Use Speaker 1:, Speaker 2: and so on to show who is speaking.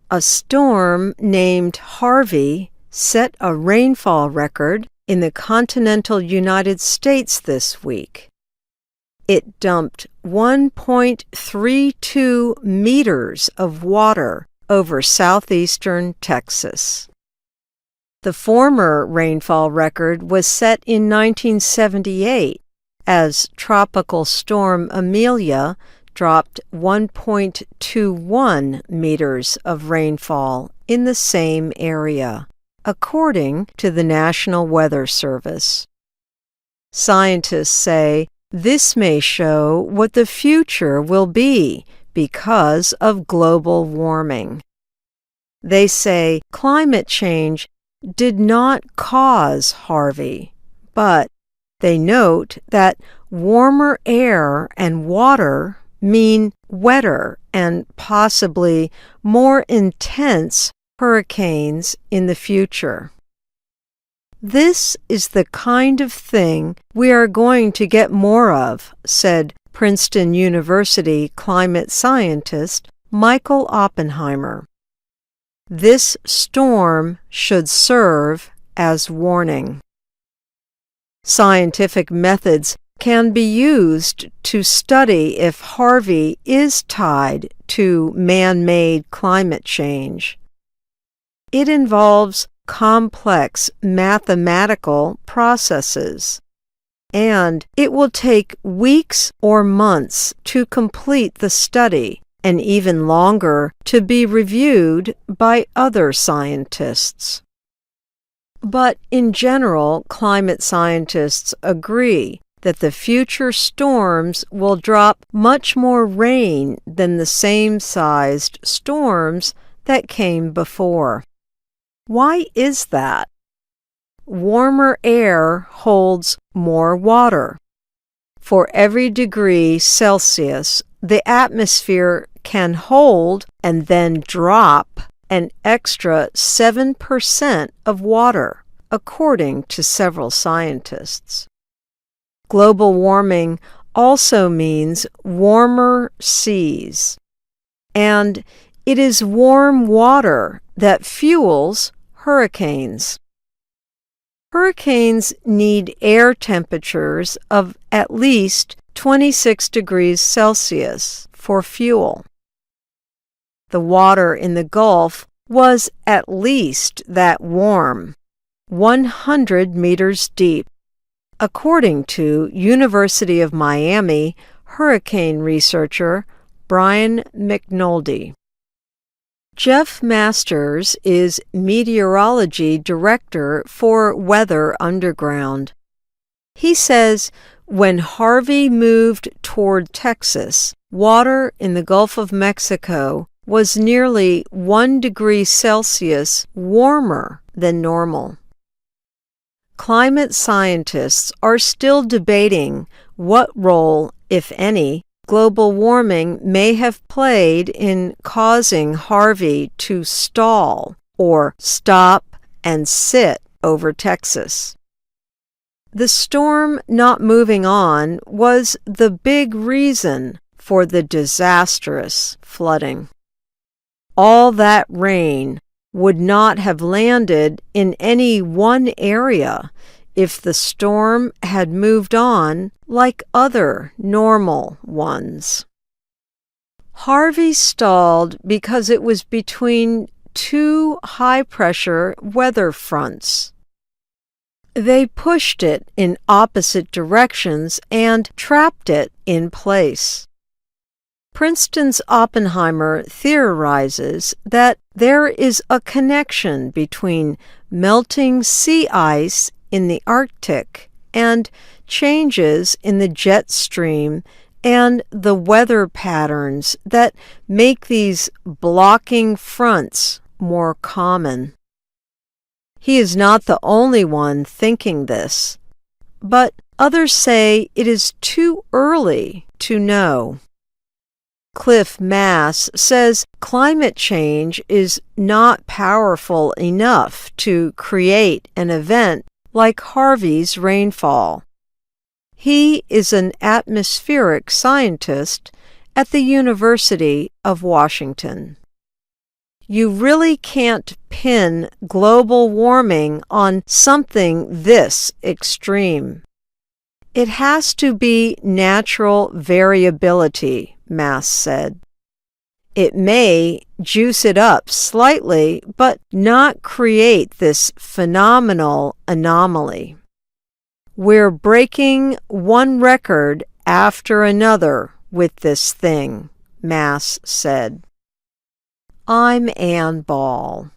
Speaker 1: A storm named Harvey set a rainfall record in the continental United States this week. It dumped 1.32 meters of water over southeastern Texas. The former rainfall record was set in 1978 as Tropical Storm Amelia dropped 1.21 meters of rainfall in the same area, according to the National Weather Service. Scientists say this may show what the future will be because of global warming. They say climate change did not cause Harvey, but they note that warmer air and water mean wetter and possibly more intense hurricanes in the future. This is the kind of thing we are going to get more of, said Princeton University climate scientist Michael Oppenheimer. This storm should serve as warning. Scientific methods can be used to study if Harvey is tied to man-made climate change. It involves complex mathematical processes, and it will take weeks or months to complete the study, and even longer to be reviewed by other scientists. But in general, climate scientists agree that the future storms will drop much more rain than the same-sized storms that came before. Why is that? Warmer air holds more water. For every degree Celsius, the atmosphere can hold and then drop an extra 7% of water, according to several scientists. Global warming also means warmer seas, and it is warm water that fuels hurricanes. Hurricanes need air temperatures of at least 26 degrees Celsius for fuel. The water in the Gulf was at least that warm, 100 meters deep, according to University of Miami hurricane researcher Brian McNulty. Jeff Masters is meteorology director for Weather Underground. He says when Harvey moved toward Texas, water in the Gulf of Mexico was nearly 1 degree Celsius warmer than normal. Climate scientists are still debating what role, if any, global warming may have played in causing Harvey to stall or stop and sit over Texas. The storm not moving on was the big reason for the disastrous flooding. All that rain would not have landed in any one area if the storm had moved on like other normal ones. Harvey stalled because it was between two high-pressure weather fronts. They pushed it in opposite directions and trapped it in place. Princeton's Oppenheimer theorizes that there is a connection between melting sea ice in the Arctic and changes in the jet stream and the weather patterns that make these blocking fronts more common. He is not the only one thinking this, but others say it is too early to know. Cliff Mass says climate change is not powerful enough to create an event like Harvey's rainfall. He is an atmospheric scientist at the University of Washington. You really can't pin global warming on something this extreme. It has to be natural variability, Mass said. It may juice it up slightly, but not create this phenomenal anomaly. We're breaking one record after another with this thing, Mass said. I'm Ann Ball.